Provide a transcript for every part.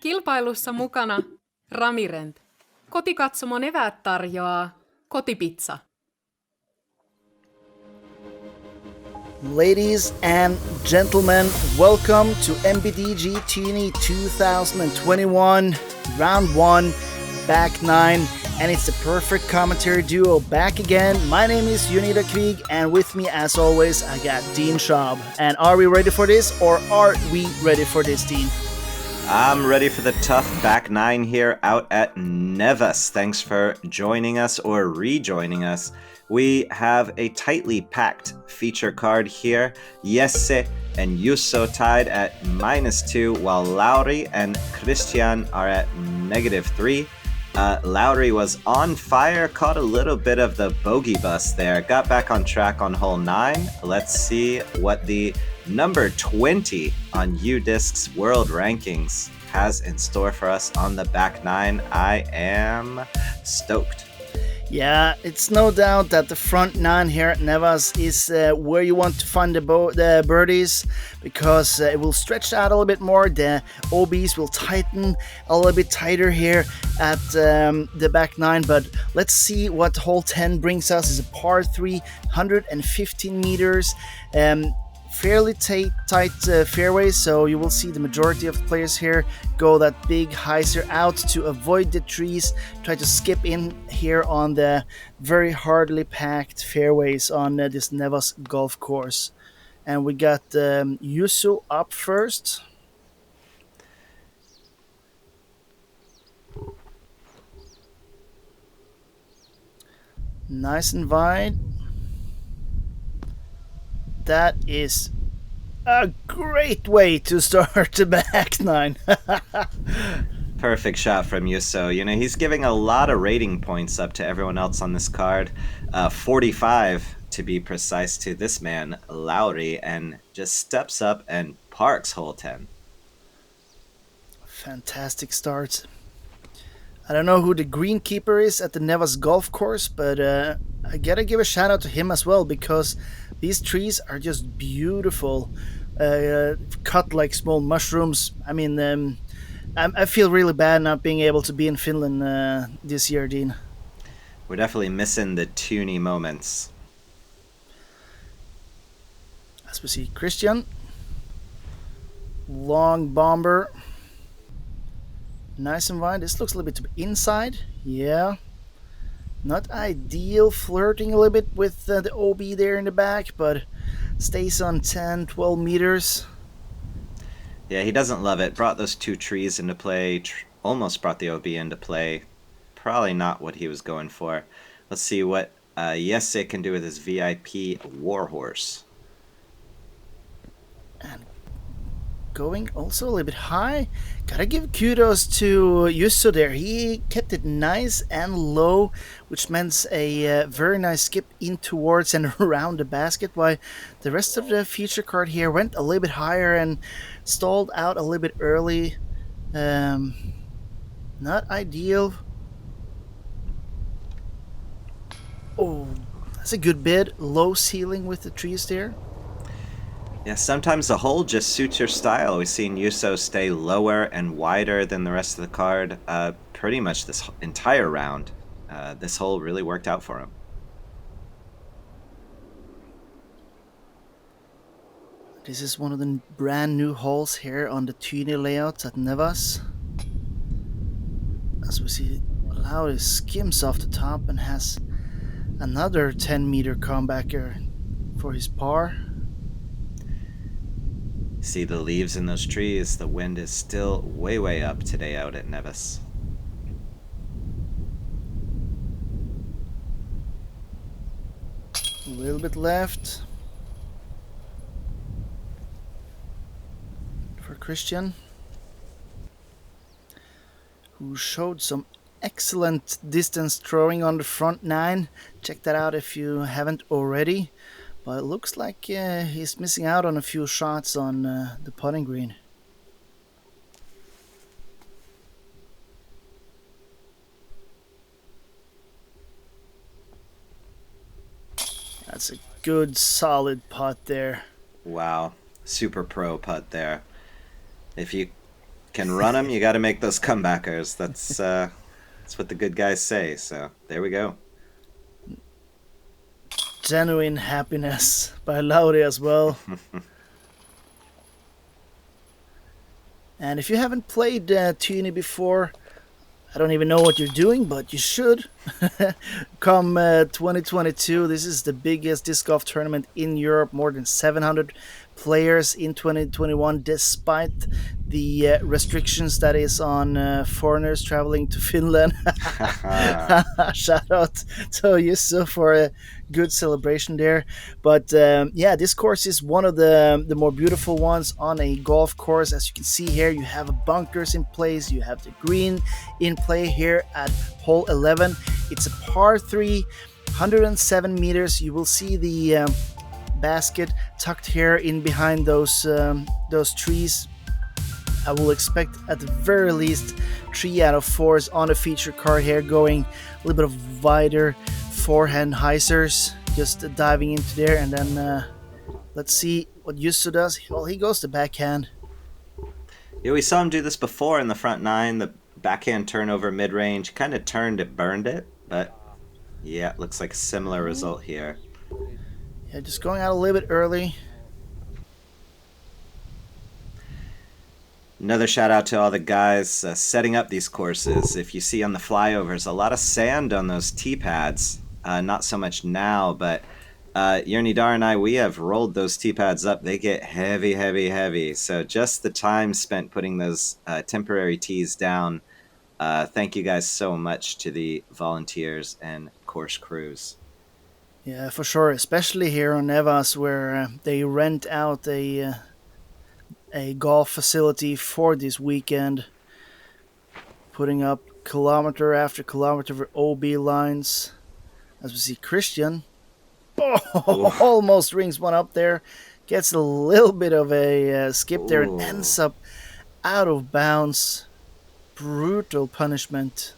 Kilpailussa mukana Ramirent. Kotikatsomon eväät tarjoaa Kotipizza. Ladies and gentlemen, welcome to MPDG Tyyni 2021 Round 1 Back 9, and it's the perfect commentary duo back again. My name is Kvig, and with me as always I got Dean Schaub. And are we ready for this, or are we ready for this, Dean? I'm ready for the tough back 9 here out at Nevas. Thanks for joining us or rejoining us. We have a tightly packed feature card here. Jesse and Juuso tied at -2, while Lauri and Kristian are at -3. Lauri was on fire, caught a little bit of the bogey bus there, got back on track on hole 9. Let's see what the number 20 on UDisc's world rankings has in store for us on the back 9. I am stoked. Yeah, it's no doubt that the front 9 here at Nevas is where you want to find the birdies, because it will stretch out a little bit more. The OBs will tighten a little bit tighter here at the back 9. But let's see what hole 10 brings us. It's a par 3, 115 meters. Fairly tight fairways, so you will see the majority of the players here go that big hyzer out to avoid the trees, try to skip in here on the very hardly packed fairways on this Nevas golf course. And we got Juuso up first. Nice and wide. That is a great way to start the back 9. Perfect shot from Juuso. You know, he's giving a lot of rating points up to everyone else on this card. 45 to be precise to this man, Lauri, and just steps up and parks hole 10. Fantastic start. I don't know who the greenkeeper is at the Nevas golf course, but I gotta give a shout out to him as well, because these trees are just beautiful, cut like small mushrooms. I mean, I feel really bad not being able to be in Finland this year, Dean. We're definitely missing the Tyyni moments. As we see Kristian, long bomber, nice and wide. This looks a little bit inside, yeah. Not ideal, flirting a little bit with the OB there in the back, but stays on 10, 12 meters. Yeah, he doesn't love it. Brought those 2 trees into play, almost brought the OB into play. Probably not what he was going for. Let's see what Jesse can do with his VIP Warhorse. And going also a little bit high. Gotta give kudos to Juuso there. He kept it nice and low, which meant a very nice skip in towards and around the basket, while the rest of the feature card here went a little bit higher and stalled out a little bit early. Not ideal. Oh, that's a good bid. Low ceiling with the trees there. Yeah, sometimes the hole just suits your style. We've seen Juuso stay lower and wider than the rest of the card pretty much this entire round. This hole really worked out for him. This is one of the brand new holes here on the Tyyni layout at Nevas. As we see, Lauri skims off the top and has another 10-meter comebacker for his par. See the leaves in those trees. The wind is still way up today out at Nevas. A little bit left for Kristian, who showed some excellent distance throwing on the front 9. Check that out if you haven't already. But it looks like he's missing out on a few shots on the putting green. That's a good, solid putt there. Wow, super pro putt there. If you can run them, you got to make those comebackers. That's what the good guys say. So there we go. Genuine happiness by Lauri as well. And if you haven't played Tyyni before, I don't even know what you're doing, but you should. Come 2022, this is the biggest disc golf tournament in Europe. More than 700 players in 2021, despite the restrictions that is on foreigners traveling to Finland. Shout out to Juuso for a good celebration there. But yeah, this course is one of the more beautiful ones on a golf course. As you can see here, you have bunkers in place, you have the green in play here at hole 11. It's a par 3, 107 meters. You will see the basket tucked here in behind those trees. I will expect at the very least 3 out of 4s on a feature card here, going a little bit of wider forehand hyzers, just diving into there. And then let's see what Juuso does. Well, he goes to backhand. Yeah, we saw him do this before in the front 9, the backhand turnover mid-range, kind of turned it, burned it, but yeah, it looks like a similar result here. Yeah, just going out a little bit early. Another shout out to all the guys setting up these courses. If you see on the flyovers, a lot of sand on those tee pads. Not so much now, but Jørn, Idar, and I, we have rolled those tee pads up. They get heavy, heavy, heavy. So just the time spent putting those temporary tees down. Thank you guys so much to the volunteers and course crews. Yeah, for sure. Especially here on Nevas, where they rent out a golf facility for this weekend, putting up kilometer after kilometer of OB lines. As we see Kristian, almost rings one up there, gets a little bit of a skip there and ends up out of bounds. Brutal punishment.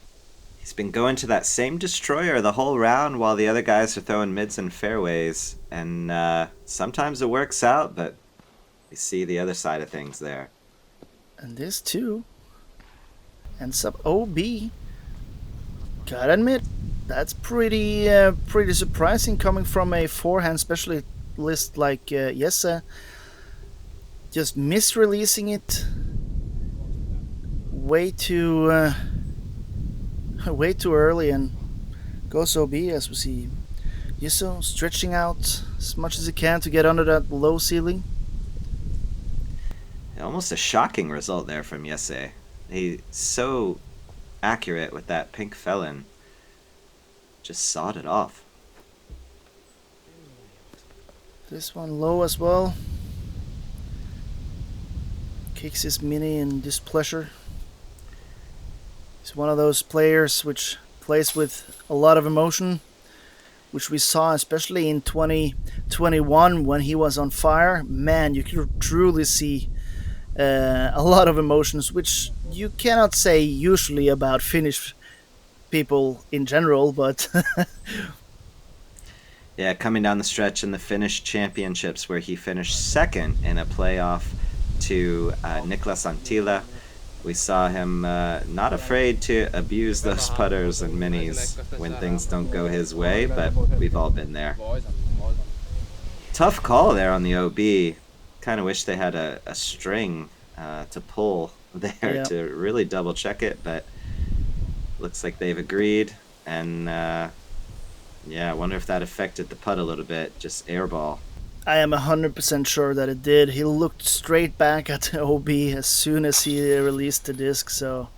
He's been going to that same destroyer the whole round while the other guys are throwing mids and fairways, and sometimes it works out, but you see the other side of things there. And this too ends up OB. Gotta admit, that's pretty surprising coming from a forehand specialist like Jesse. Just misreleasing it way too early and goes OB, as we see Juuso stretching out as much as he can to get under that low ceiling. Almost a shocking result there from Jesse. He's so accurate with that pink felon. Just sawed it off. This one low as well. Kicks his mini in displeasure. He's one of those players which plays with a lot of emotion, which we saw especially in 2021 when he was on fire. Man, you could truly see a lot of emotions, which you cannot say usually about Finnish people in general, but yeah, coming down the stretch in the Finnish championships where he finished second in a playoff to Niklas Antila. We saw him not afraid to abuse those putters and minis when things don't go his way, but we've all been there. Tough call there on the OB. Kind of wish they had a string to pull there to really double check it, but looks like they've agreed. And yeah, I wonder if that affected the putt a little bit, just airball. I am 100% sure that it did. He looked straight back at the OB as soon as he released the disc. So,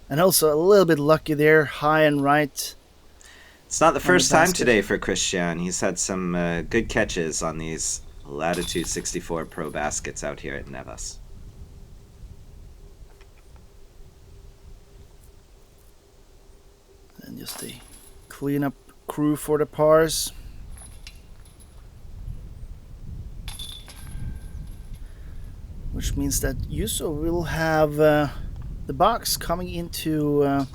and also a little bit lucky there, high and right. It's not the first time today for Kristian. He's had some good catches on these Latitude 64 Pro baskets out here at Nevas. And just a cleanup crew for the pars. Which means that Juuso will have the box coming into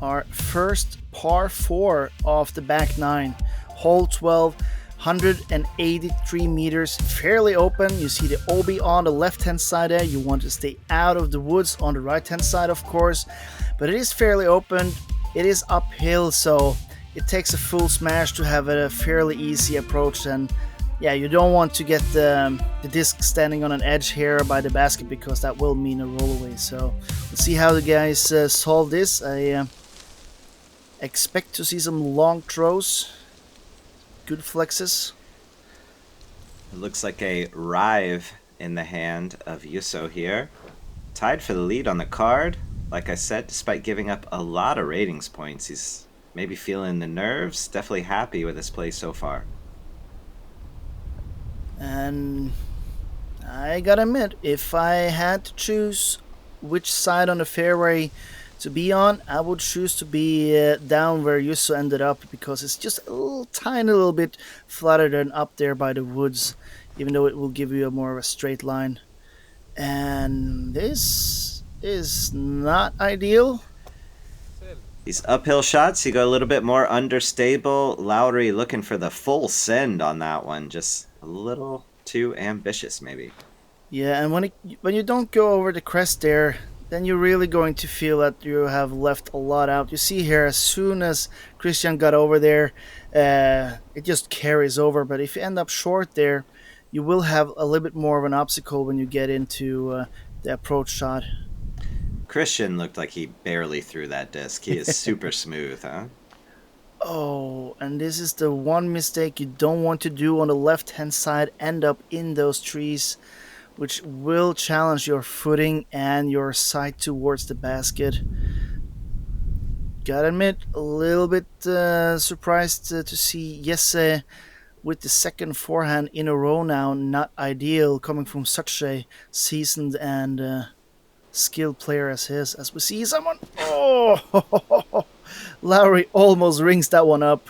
our first par 4 of the back 9. Hole 12, 183 meters, fairly open. You see the OB on the left-hand side there. You want to stay out of the woods on the right-hand side, of course. But it is fairly open. It is uphill, so it takes a full smash to have a fairly easy approach. And yeah, you don't want to get the disc standing on an edge here by the basket, because that will mean a rollaway. So let's see how the guys solve this. I expect to see some long throws. Good flexes. It looks like a rive in the hand of Juuso here. Tied for the lead on the card. Like I said, despite giving up a lot of ratings points, he's maybe feeling the nerves. Definitely happy with his play so far. And I gotta admit, if I had to choose which side on the fairway to be on, I would choose to be down where Juuso ended up, because it's just a little tiny little bit flatter than up there by the woods, even though it will give you a more of a straight line. And this is not ideal. These uphill shots, you go a little bit more understable. Lauri looking for the full send on that one, just a little too ambitious maybe. Yeah, and when you don't go over the crest there, then you're really going to feel that you have left a lot out. You see here, as soon as Kristian got over there, it just carries over. But if you end up short there, you will have a little bit more of an obstacle when you get into the approach shot. Kristian looked like he barely threw that disc. He is super smooth, huh? Oh, and this is the one mistake you don't want to do on the left-hand side, end up in those trees, which will challenge your footing and your sight towards the basket. Gotta admit, a little bit surprised to see Jesse with the second forehand in a row now. Not ideal, coming from such a seasoned and skilled player as his. As we see someone... Oh! Lauri almost rings that one up.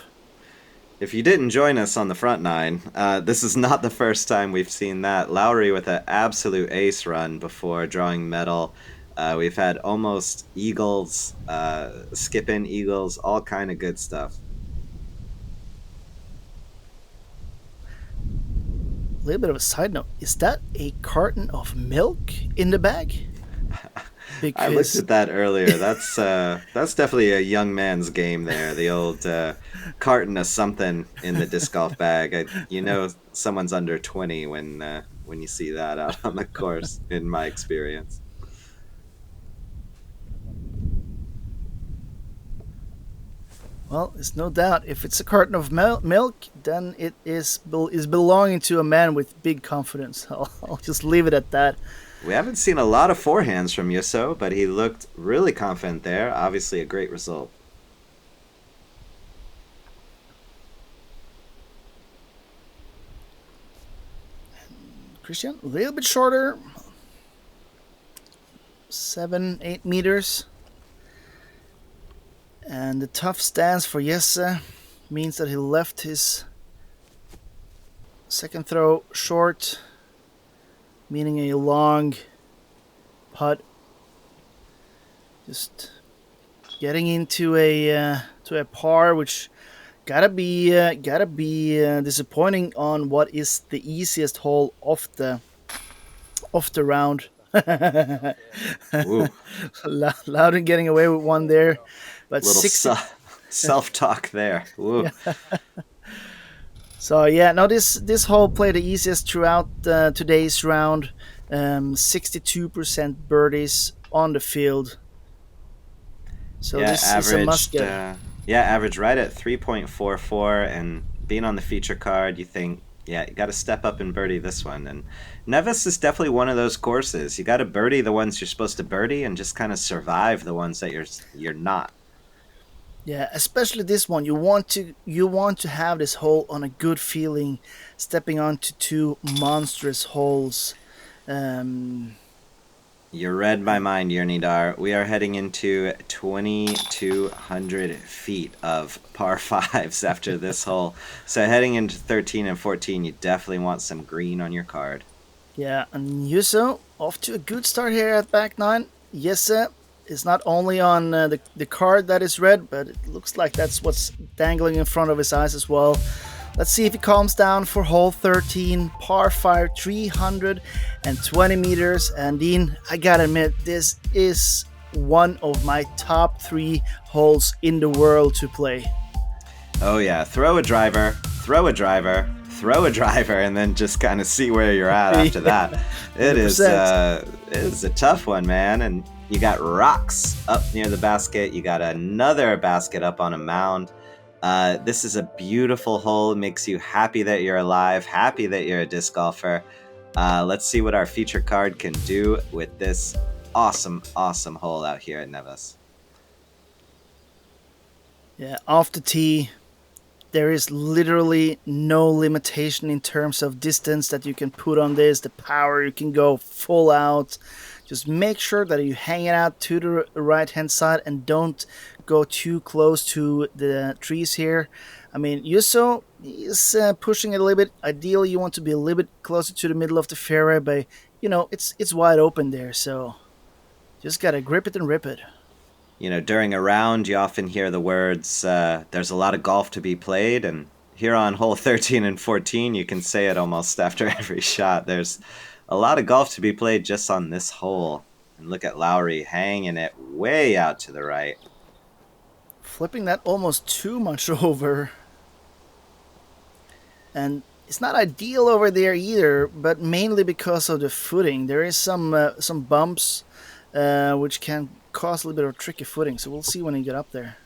If you didn't join us on the front nine, this is not the first time we've seen that. Lauri with an absolute ace run before drawing medal. We've had almost eagles, skip-in eagles, all kind of good stuff. A little bit of a side note. Is that a carton of milk in the bag? I looked at that earlier. That's definitely a young man's game there. The old carton of something in the disc golf bag. Someone's under 20 when you see that out on the course, in my experience. Well, there's no doubt. If it's a carton of milk, then it is belonging to a man with big confidence. I'll just leave it at that. We haven't seen a lot of forehands from Juuso, but he looked really confident there. Obviously a great result. Kristian, a little bit shorter. 7-8 meters. And the tough stance for Jesse means that he left his second throw short, meaning a long putt. Just getting into a par, which gotta be disappointing on what is the easiest hole of the round. Loudon getting away with one there, but little self-talk there. Woo. Yeah. So yeah, no, this hole played the easiest throughout today's round. 62% birdies on the field. So yeah, this is a must get. Average right at 3.44, and being on the feature card, you think, yeah, you got to step up and birdie this one. And Nevis is definitely one of those courses. You got to birdie the ones you're supposed to birdie, and just kind of survive the ones that you're not. Yeah, especially this one. You want to have this hole on a good feeling, stepping onto two monstrous holes. You read my mind, Jørn Idar. We are heading into 2,200 feet of par fives after this hole. So heading into 13 and 14, you definitely want some green on your card. Yeah, and Juuso off to a good start here at back nine. Jesse is not only on the card that is red, but it looks like that's what's dangling in front of his eyes as well. Let's see if he calms down for hole 13, par 5, 320 meters. And Dean, I gotta admit, this is one of my top 3 holes in the world to play. Oh yeah, throw a driver, and then just kind of see where you're at after that. It is a tough one, man. And you got rocks up near the basket. You got another basket up on a mound. This is a beautiful hole. It makes you happy that you're alive, happy that you're a disc golfer. Let's see what our feature card can do with this awesome hole out here at Nevis. Yeah, off the tee, there is literally no limitation in terms of distance that you can put on this, the power, you can go full out. Just make sure that you hang it out to the right-hand side and don't go too close to the trees here. I mean, Juuso is pushing it a little bit. Ideally, you want to be a little bit closer to the middle of the fairway, but, you know, it's wide open there, so just gotta grip it and rip it. You know, during a round, you often hear the words, there's a lot of golf to be played, and here on hole 13 and 14, you can say it almost after every shot. There's a lot of golf to be played just on this hole. And look at Lauri hanging it way out to the right. Flipping that almost too much over. And it's not ideal over there either, but mainly because of the footing. There is some bumps, which can cause a little bit of tricky footing, so we'll see when you get up there.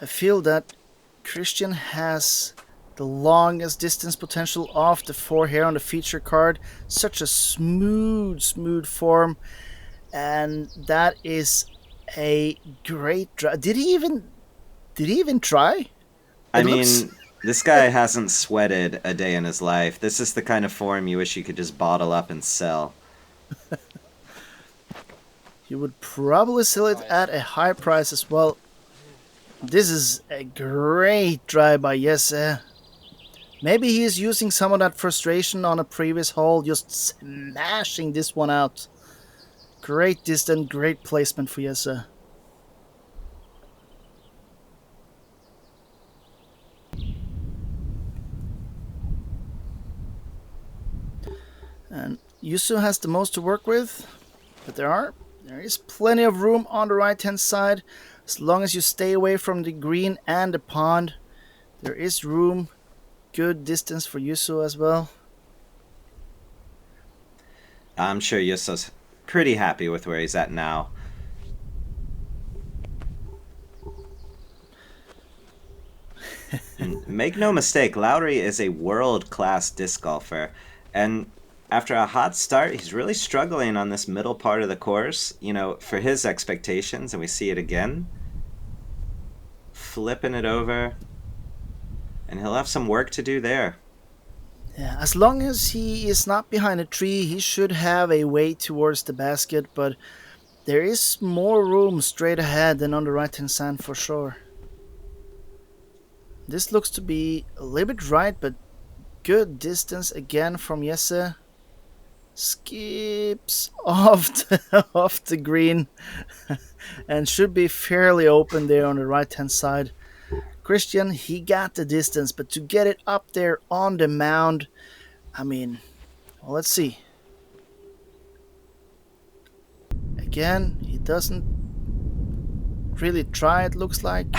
I feel that Kristian has the longest distance potential off the 4 here on the feature card. Such a smooth form, and that is a great drive. Did he even try? I mean, this guy hasn't sweated a day in his life. This is the kind of form you wish you could just bottle up and sell. You would probably sell it at a high price as well. This is a great drive by Jesse. Maybe he is using some of that frustration on a previous hole, just smashing this one out. Great distance, great placement for Jesse. And Juuso has the most to work with, but there is plenty of room on the right hand side. As long as you stay away from the green and the pond, there is room. Good distance for Juuso as well. I'm sure Juuso's pretty happy with where he's at now. And make no mistake, Lauri is a world-class disc golfer, and after a hot start, he's really struggling on this middle part of the course, you know, for his expectations, and we see it again. Flipping it over, and he'll have some work to do there. Yeah, as long as he is not behind a tree, he should have a way towards the basket, but there is more room straight ahead than on the right-hand side for sure. This looks to be a little bit right, but good distance again from Jesse. Skips off the green and should be fairly open there on the right hand side. Kristian, he got the distance, but to get it up there on the mound, I mean, well, let's see. Again, he doesn't really try, it looks like.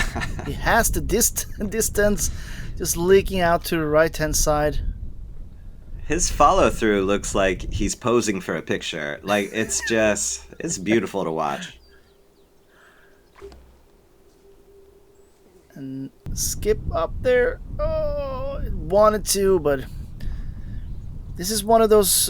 He has the distance just leaking out to the right hand side. His follow-through looks like he's posing for a picture. Like, it's beautiful to watch. And skip up there. Oh, it wanted to, but this is one of those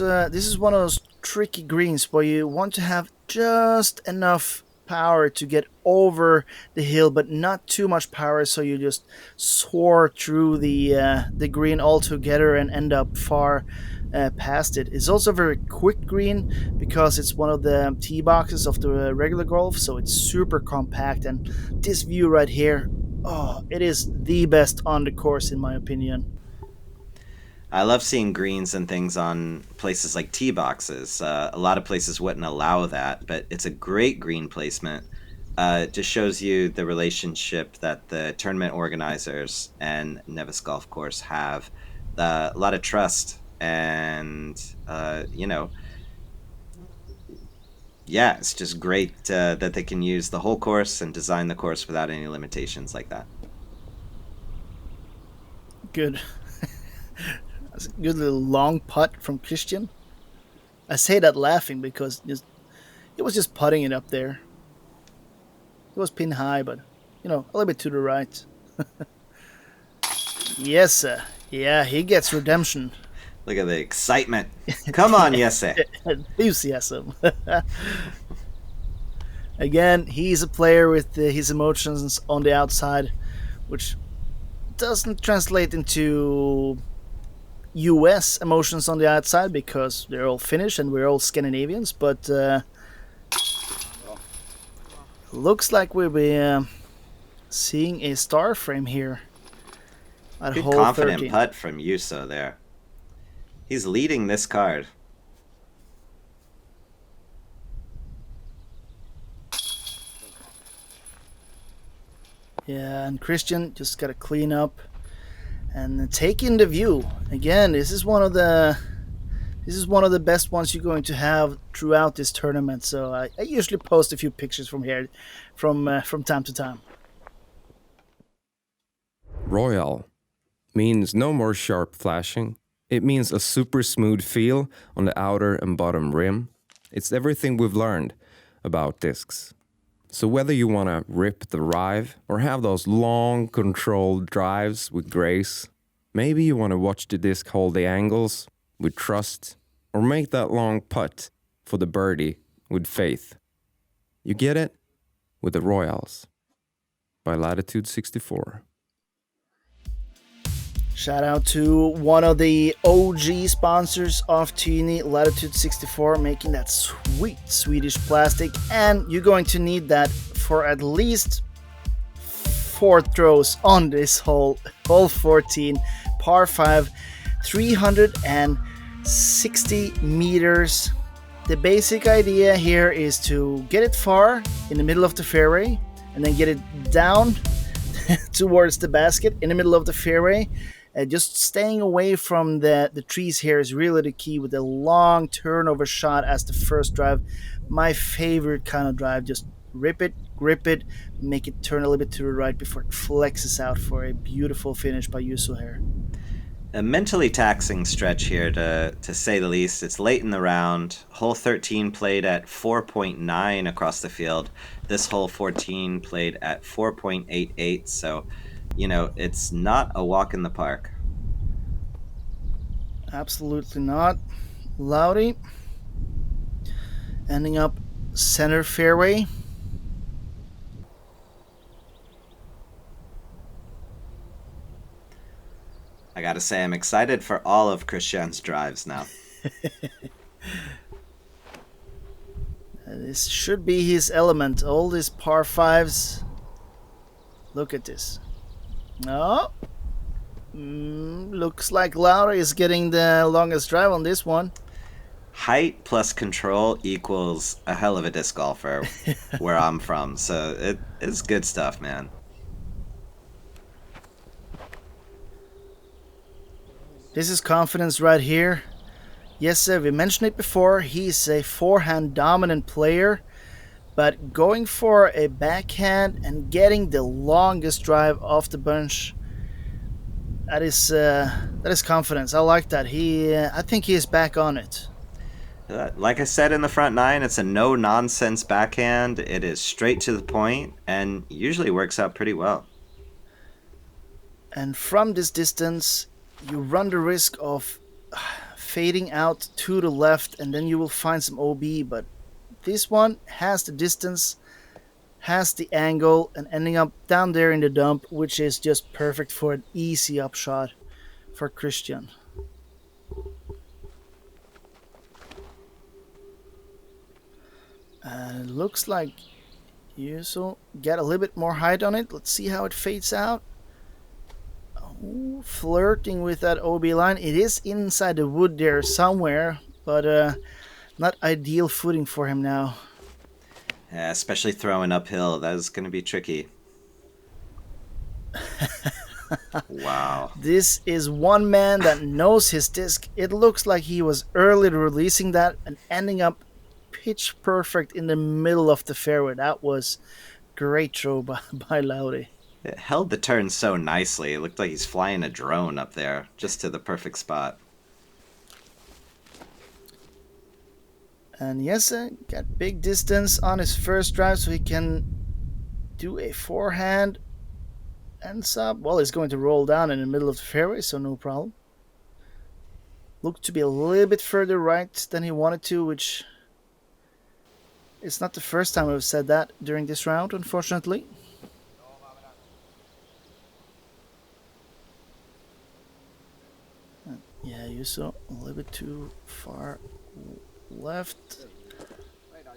tricky greens where you want to have just enough power to get over the hill, but not too much power, so you just soar through the green altogether and end up far past it. It's also a very quick green because it's one of the tee boxes of the regular golf, so it's super compact. And this view right here, oh, it is the best on the course in my opinion. I love seeing greens and things on places like tee boxes. A lot of places wouldn't allow that, but it's a great green placement Just shows you the relationship that the tournament organizers and Nevis Golf Course have. A lot of trust, and yeah, it's just great that they can use the whole course and design the course without any limitations like that. Good. That's a good little long putt from Kristian. I say that laughing because he was just putting it up there. It was pin high, but, a little bit to the right. Yes, sir. Yeah, he gets redemption. Look at the excitement. Come on, Jesse. Enthusiasm. Again, he's a player with his emotions on the outside, which doesn't translate into US emotions on the outside because they're all Finnish and we're all Scandinavians, but looks like we'll be seeing a star frame here at Good hole confident 13. putt from Juuso there. He's leading this card. Yeah, and Kristian just got to clean up and take in the view. Again, this is one of the best ones you're going to have throughout this tournament. So I usually post a few pictures from here, from time to time. Royal means no more sharp flashing. It means a super smooth feel on the outer and bottom rim. It's everything we've learned about discs. So whether you want to rip the drive or have those long controlled drives with grace, maybe you want to watch the disc hold the angles with trust, or make that long putt for the birdie with faith. You get it with the Royals by Latitude 64. Shout out to one of the OG sponsors of Tyyni, Latitude 64, making that sweet Swedish plastic. And you're going to need that for at least 4 throws on this hole 14, par 5, 360 meters. The basic idea here is to get it far in the middle of the fairway and then get it down towards the basket in the middle of the fairway. Just staying away from the trees here is really the key with a long turnover shot as the first drive. My favorite kind of drive. Just rip it, grip it, make it turn a little bit to the right before it flexes out for a beautiful finish by Juuso here. A mentally taxing stretch here, to say the least. It's late in the round. Hole 13 played at 4.9 across the field. This hole 14 played at 4.88, so it's not a walk in the park. Absolutely not. Lauri ending up center fairway. I gotta say, I'm excited for all of Kristian's drives now. This should be his element. All these par 5s. Look at this. No. Looks like Lauri is getting the longest drive on this one. Height plus control equals a hell of a disc golfer where I'm from. So it's good stuff, man. This is confidence right here. Yes, sir, we mentioned it before. He's a forehand dominant player. But going for a backhand and getting the longest drive off the bunch, that is confidence. I like that. I think he is back on it. Like I said in the front 9, it's a no-nonsense backhand. It is straight to the point and usually works out pretty well. And from this distance, you run the risk of fading out to the left, and then you will find some OB, but this one has the distance, has the angle, and ending up down there in the dump, which is just perfect for an easy upshot for Kristian. And it looks like Juuso get a little bit more height on it. Let's see how it fades out. Oh, flirting with that OB line. It is inside the wood there somewhere, but not ideal footing for him now. Yeah, especially throwing uphill. That is going to be tricky. Wow. This is one man that knows his disc. It looks like he was early releasing that and ending up pitch perfect in the middle of the fairway. That was great throw by Lauri. It held the turn so nicely. It looked like he's flying a drone up there, just to the perfect spot. And Jesse got big distance on his first drive, so he can do a forehand. Ends up, well, he's going to roll down in the middle of the fairway, so no problem. Looked to be a little bit further right than he wanted to, which is not the first time I've said that during this round, unfortunately. Yeah, Juuso a little bit too far left.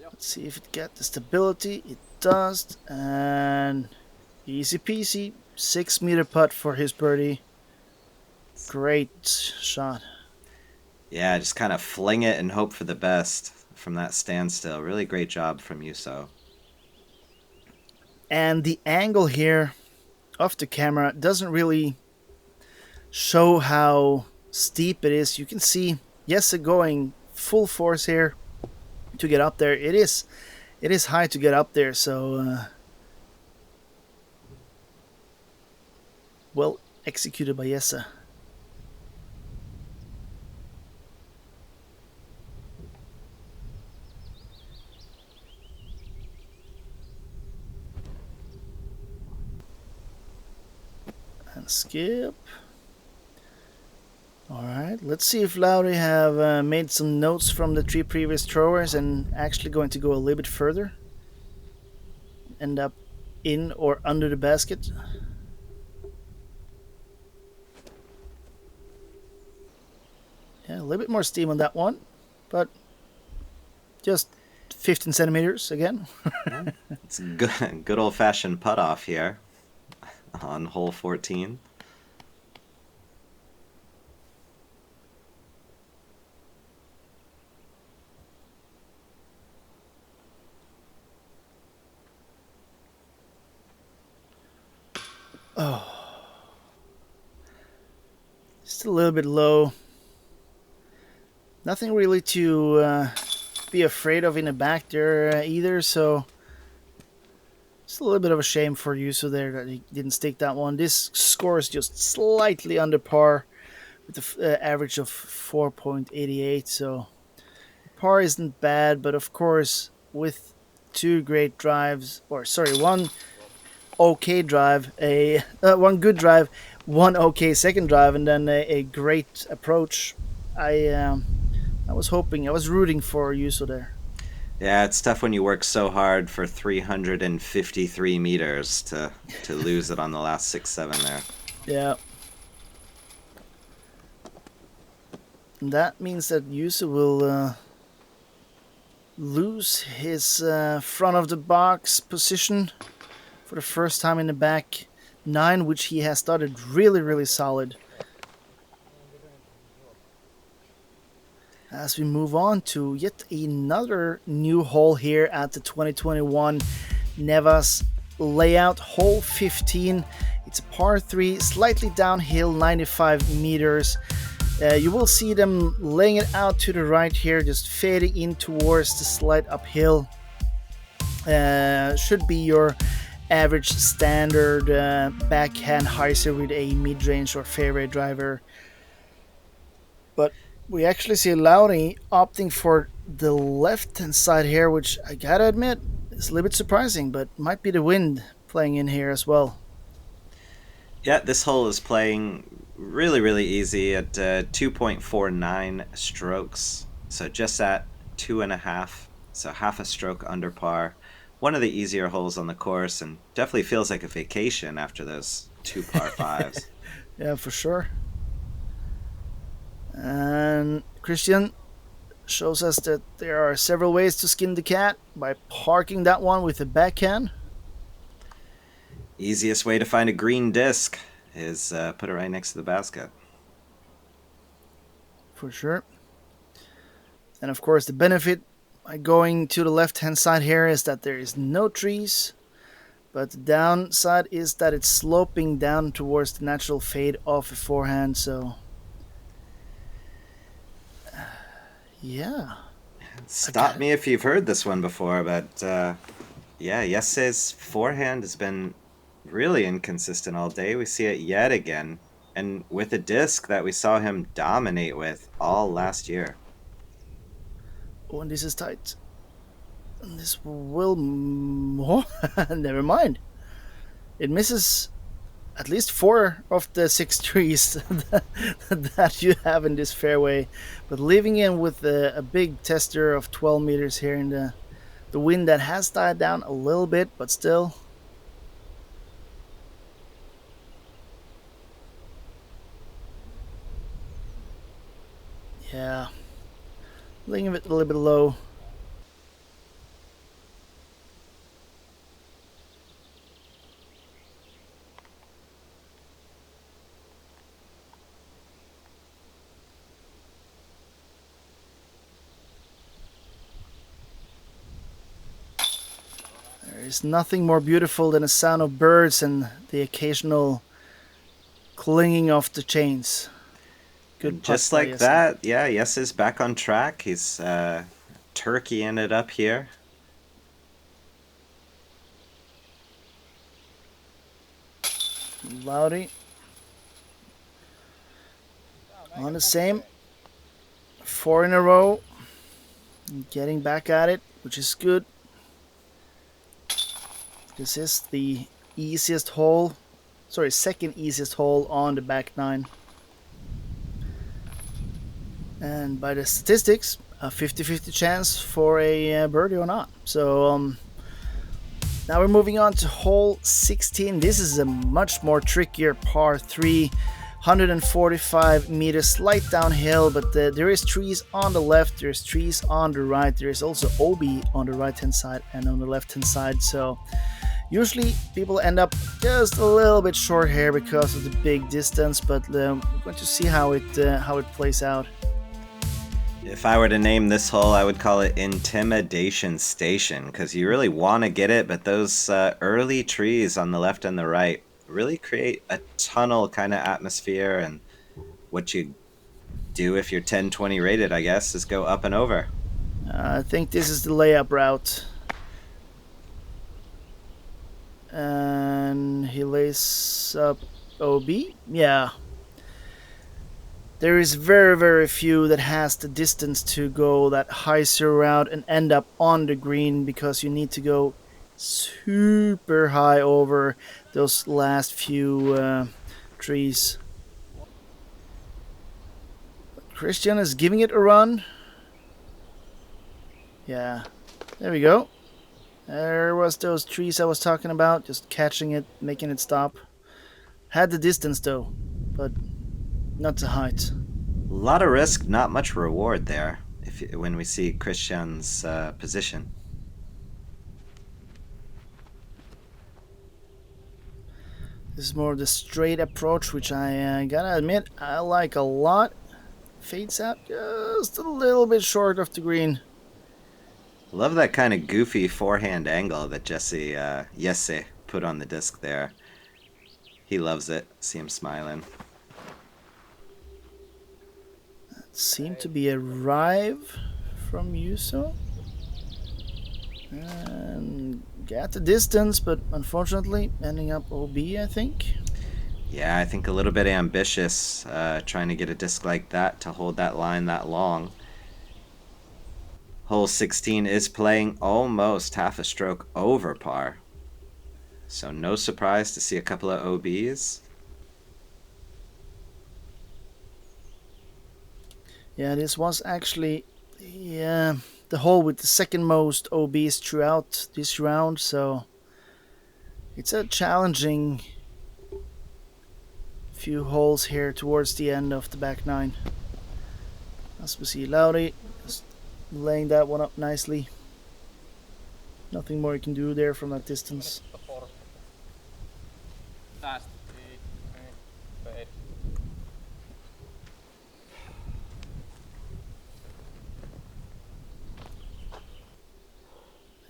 Let's see if it gets the stability. It does, and easy peasy. 6-meter putt for his birdie. Great shot. Yeah, just kind of fling it and hope for the best from that standstill. Really great job from Juuso. And the angle here of the camera doesn't really show how steep it is. You can see Jesse going full force here to get up there. It is high to get up there, so well executed by Jesse. And skip. Alright, let's see if Lauri have made some notes from the 3 previous throwers and actually going to go a little bit further. End up in or under the basket. Yeah, a little bit more steam on that one, but just 15 centimeters again. It's good old-fashioned putt-off here on hole 14. Oh, just a little bit low. Nothing really to be afraid of in the back there either, so it's a little bit of a shame for Juuso there that he didn't stick that one. This score is just slightly under par with the average of 4.88, so par isn't bad, but of course with 2 great drives, or sorry, 1 okay drive, one good drive, 1 okay second drive, and then a great approach. I was hoping, I was rooting for Juuso there. Yeah, it's tough when you work so hard for 353 meters to lose it on the last 6-7 there. Yeah. And that means that Juuso will lose his front of the box position for the first time in the back 9, which he has started really, really solid. As we move on to yet another new hole here at the 2021 Nevas layout, hole 15. It's a par 3, slightly downhill, 95 meters. You will see them laying it out to the right here, just fading in towards the slight uphill. Should be your average standard backhand hyzer with a mid-range or fairway driver. But we actually see Lauri opting for the left-hand side here, which I gotta admit is a little bit surprising, but might be the wind playing in here as well. Yeah, this hole is playing really, really easy at 2.49 strokes. So just at 2.5, so half a stroke under par. One of the easier holes on the course, and definitely feels like a vacation after those 2 par 5s. Yeah, for sure. And Kristian shows us that there are several ways to skin the cat by parking that one with a backhand. Easiest way to find a green disc is put it right next to the basket. For sure. And of course the benefit by going to the left-hand side here is that there is no trees, but the downside is that it's sloping down towards the natural fade of the forehand, so yeah. Stop me if you've heard this one before, but yeah, Jesse's forehand has been really inconsistent all day. We see it yet again, and with a disc that we saw him dominate with all last year. Oh, and this is tight. And this will... Oh, never mind. It misses at least 4 of the 6 trees that you have in this fairway, but leaving in with a big tester of 12 meters here in the wind that has died down a little bit, but still. Yeah, leaving it a little bit low. There's nothing more beautiful than the sound of birds and the occasional clinging of the chains. Good putt Just by like Jesse. that, yeah, Jesse's back on track. He's turkeying it up here. Lauri on the same. 4 in a row. Getting back at it, which is good. This is the easiest hole, sorry, second easiest hole on the back 9. And by the statistics, a 50-50 chance for a birdie or not. So now we're moving on to hole 16. This is a much more trickier par 3, 145 meters, slight downhill, but there is trees on the left, there's trees on the right, there is also OB on the right hand side and on the left hand side. So usually people end up just a little bit short here because of the big distance, but we're going to see how it plays out. If I were to name this hole, I would call it Intimidation Station, because you really want to get it, but those early trees on the left and the right really create a tunnel kind of atmosphere, and what you do if you're 10-20 rated, I guess, is go up and over. I think this is the layup route. And he lays up OB. Yeah. There is very, very few that has the distance to go that hyzer route and end up on the green, because you need to go super high over those last few trees. Kristian is giving it a run. Yeah, there we go. There was those trees I was talking about, just catching it, making it stop. Had the distance though, but not the height. A lot of risk, not much reward there when we see Kristian's position. This is more of the straight approach, which I gotta admit I like a lot. Fades out just a little bit short of the green. Love that kind of goofy forehand angle that Jesse put on the disc there. He loves it. See him smiling. That seemed to be a drive from Juuso. And got the distance, but unfortunately ending up OB, I think. Yeah, I think a little bit ambitious, trying to get a disc like that to hold that line that long. Hole 16 is playing almost half a stroke over par. So no surprise to see a couple of OBs. Yeah, this was actually the hole with the second most OBs throughout this round, so it's a challenging few holes here towards the end of the back 9. As we see Lauri just laying that one up nicely. Nothing more you can do there from that distance.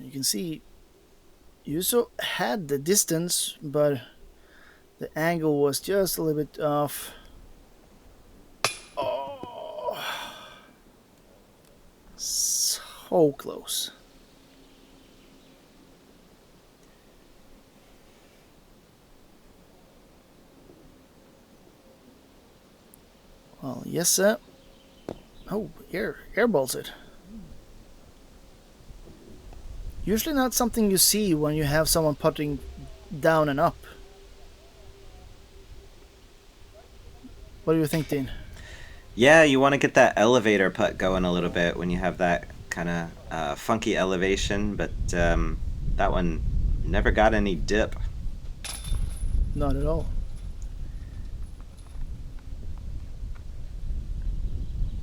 You can see Juuso had the distance, but the angle was just a little bit off. Oh, so close. Well, yes, sir. Oh, airballs it. Usually not something you see when you have someone putting down and up. What do you think, Dean? Yeah, you want to get that elevator putt going a little bit when you have that kind of funky elevation, but that one never got any dip. Not at all.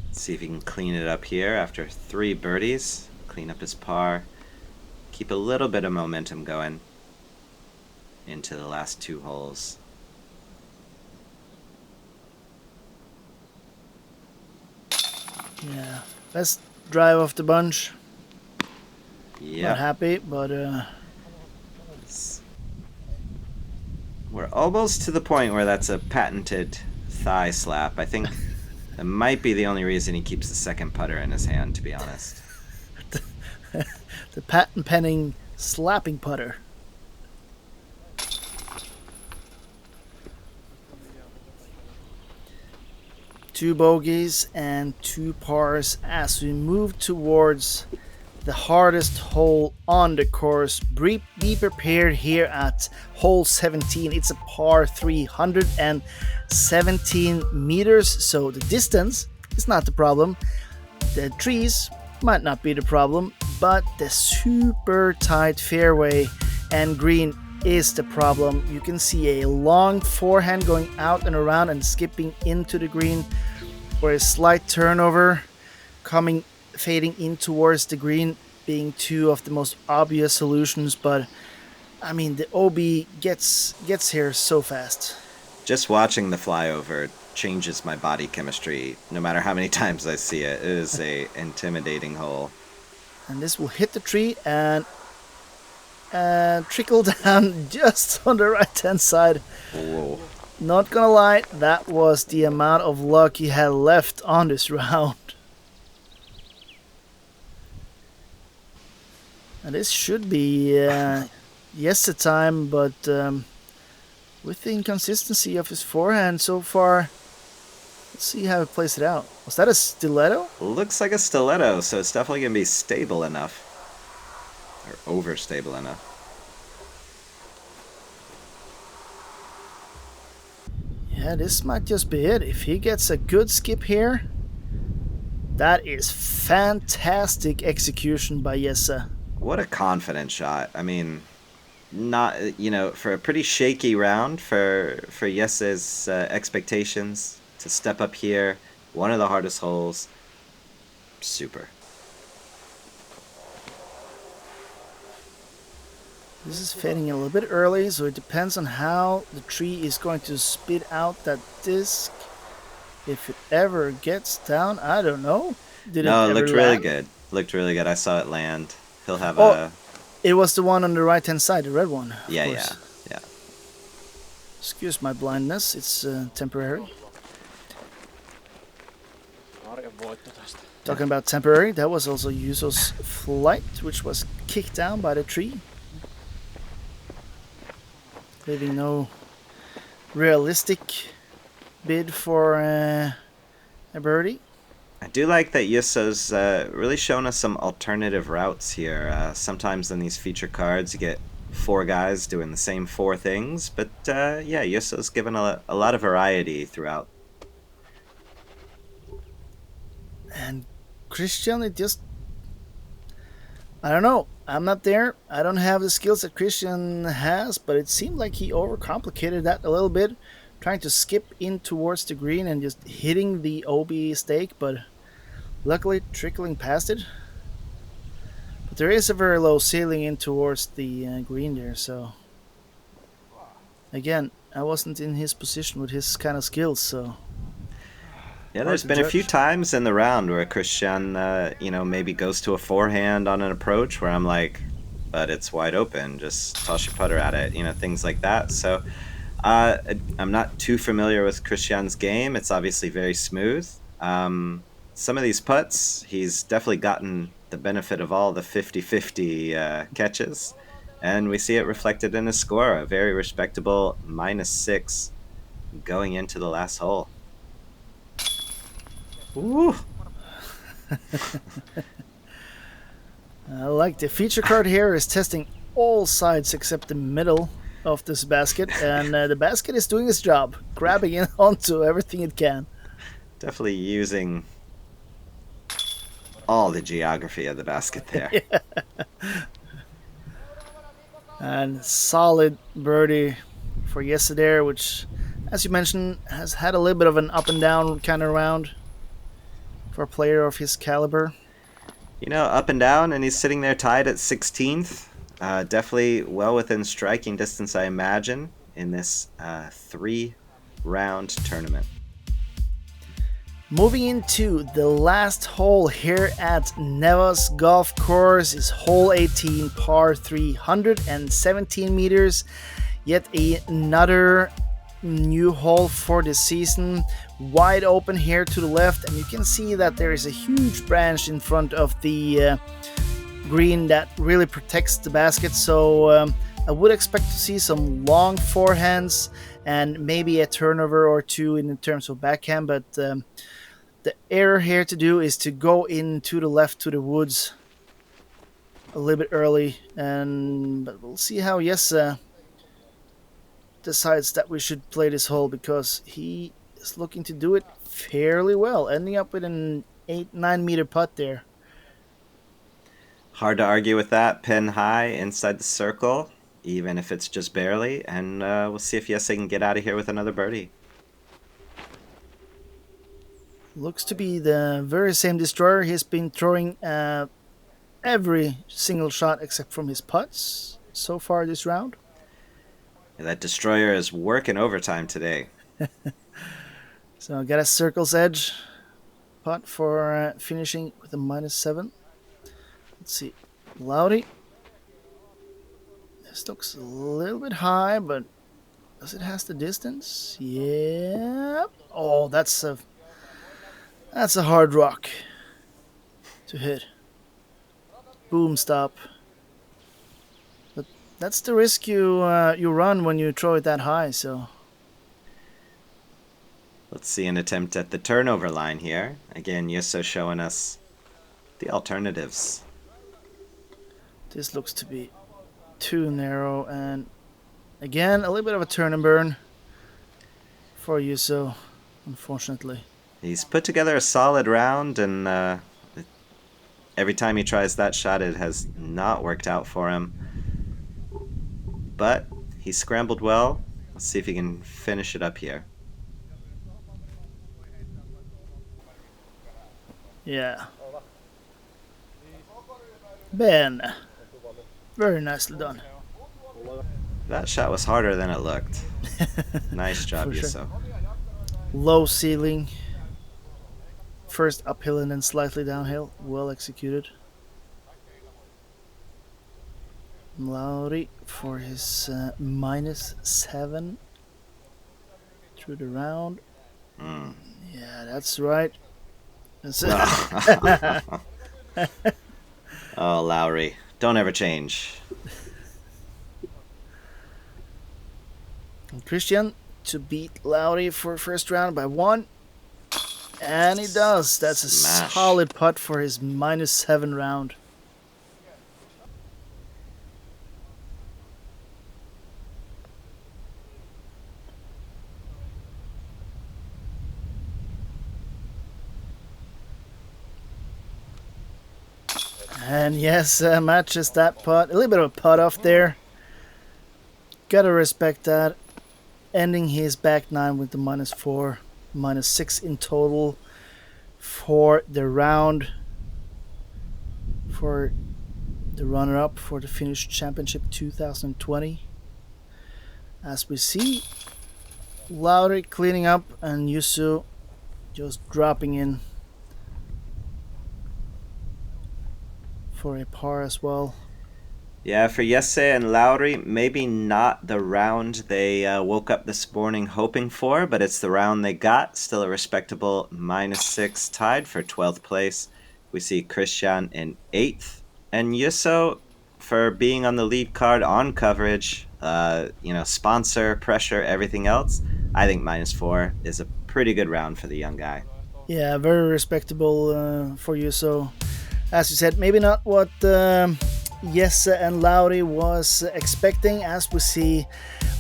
Let's see if he can clean it up here after 3 birdies. Clean up his par. Keep a little bit of momentum going into the last 2 holes. Yeah, best drive of the bunch. Yeah. Not happy, but we're almost to the point where that's a patented thigh slap. I think that might be the only reason he keeps the second putter in his hand, to be honest. the patent penning slapping putter. Two bogeys and 2 pars as we move towards the hardest hole on the course. Be prepared here at hole 17. It's a par 317 meters, so the distance is not the problem. The trees might not be the problem, but the super tight fairway and green is the problem. You can see a long forehand going out and around and skipping into the green, or a slight turnover fading in towards the green being 2 of the most obvious solutions. But I mean, the OB gets here so fast. Just watching the flyover changes my body chemistry no matter how many times I see it. It is a intimidating hole. And this will hit the tree and trickle down just on the right hand side. Whoa. Not gonna lie, that was the amount of luck he had left on this round. And this should be yes the time, but with the inconsistency of his forehand so far, let's see how he plays it out. Was that a stiletto? Looks like a stiletto, so it's definitely going to be stable enough. Or overstable enough. Yeah, this might just be it. If he gets a good skip here, that is fantastic execution by Jesse. What a confident shot. I mean, not, for a pretty shaky round for Jesse's expectations to step up here, one of the hardest holes. Super. This is fading a little bit early, so it depends on how the tree is going to spit out that disc. If it ever gets down, I don't know. It looked really good. Looked really good. I saw it land. He'll have It was the one on the right-hand side, the red one. Yeah. Excuse my blindness, it's temporary. Talking about temporary, that was also Juuso's flight, which was kicked down by the tree. Leaving no realistic bid for a birdie. I do like that Jusso's really shown us some alternative routes here. Sometimes in these feature cards you get 4 guys doing the same 4 things, but Jusso's given a lot of variety throughout. And Kristian, I don't know. I'm not there. I don't have the skills that Kristian has, but it seemed like he overcomplicated that a little bit, trying to skip in towards the green and just hitting the OB stake, but luckily trickling past it. But there is a very low ceiling in towards the green there, so again, I wasn't in his position with his kind of skills, so yeah, there's been a few times in the round where Kristian, maybe goes to a forehand on an approach where I'm like, but it's wide open. Just toss your putter at it, things like that. So I'm not too familiar with Kristian's game. It's obviously very smooth. Some of these putts, he's definitely gotten the benefit of all the 50-50 catches, and we see it reflected in his score, a very respectable -6 going into the last hole. Ooh. I like the feature card here is testing all sides except the middle of this basket, and the basket is doing its job, grabbing in onto everything it can. Definitely using all the geography of the basket there. Yeah. And solid birdie for yesterday, which, as you mentioned, has had a little bit of an up and down kind of round for a player of his caliber. Up and down, and he's sitting there tied at 16th. Definitely well within striking distance, I imagine, in this 3-round tournament. Moving into the last hole here at Nevas Golf Course is hole 18, par 317 meters. Yet another new hole for the season. Wide open here to the left, and you can see that there is a huge branch in front of the green that really protects the basket. So I would expect to see some long forehands and maybe a turnover or two in terms of backhand, but the error here to do is to go in to the left to the woods a little bit early, but we'll see how Jesse decides that we should play this hole, because he is looking to do it fairly well, ending up with an 8-9 meter putt there. Hard to argue with that. Pin high inside the circle, even if it's just barely, and we'll see if Jesse can get out of here with another birdie. Looks to be the very same destroyer. He's been throwing every single shot except from his putts so far this round. Yeah, that destroyer is working overtime today. So I got a circle's edge putt for finishing with a -7. Let's see. Lauri. This looks a little bit high, but does it has the distance? Yeah. Oh, that's a hard rock to hit. Boom, stop. But that's the risk you run when you throw it that high. So let's see an attempt at the turnover line here. Again, Juuso showing us the alternatives. This looks to be too narrow, and again a little bit of a turn and burn for Juuso, unfortunately. He's put together a solid round, and every time he tries that shot, it has not worked out for him. But he scrambled well. Let's see if he can finish it up here. Yeah. Ben. Very nicely done. That shot was harder than it looked. Nice job, For Juuso. sure. Low ceiling. First uphill and then slightly downhill. Well executed. Lauri for his -7 through the round. Yeah, that's right. That's it. Oh, Lauri. Don't ever change. And Kristian to beat Lauri for first round by 1. And he does. That's a Smash. solid putt for his -7 round. And yes, matches that putt. A little bit of a putt off there. Gotta respect that. Ending his back 9 with the -4. -6 in total for the round, for the runner-up for the Finnish Championship 2020. As we see, Lauri cleaning up and Juuso just dropping in for a par as well. Yeah, for Jesse and Lauri, maybe not the round they woke up this morning hoping for, but it's the round they got. Still a respectable -6 tied for 12th place. We see Kristian in 8th. And Juuso, for being on the lead card on coverage, sponsor, pressure, everything else, I think -4 is a pretty good round for the young guy. Yeah, very respectable for you. So, as you said, maybe not what Jesse and Lauri was expecting, as we see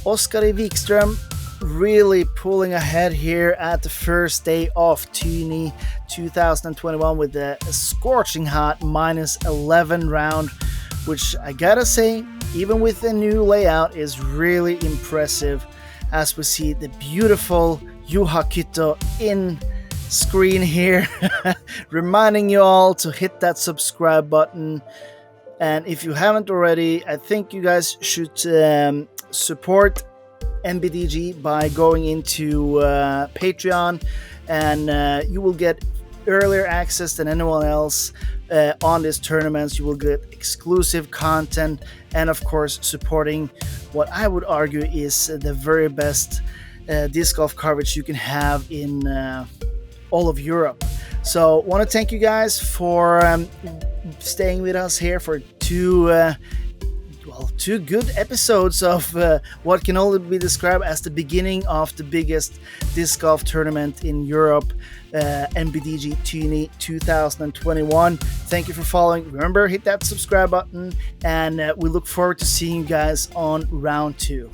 Oskari Wikström really pulling ahead here at the first day of Tyyni 2021 with a scorching hot -11 round, which I gotta say, even with the new layout, is really impressive, as we see the beautiful Juha Kytö in screen here, reminding you all to hit that subscribe button. And if you haven't already, I think you guys should support NBDG by going into Patreon, and you will get earlier access than anyone else on these tournaments. You will get exclusive content, and of course supporting what I would argue is the very best disc golf coverage you can have in all of Europe. So want to thank you guys for staying with us here for two good episodes of what can only be described as the beginning of the biggest disc golf tournament in Europe, NBDG Tyyni 2021. Thank you for following. Remember, hit that subscribe button, and we look forward to seeing you guys on round 2.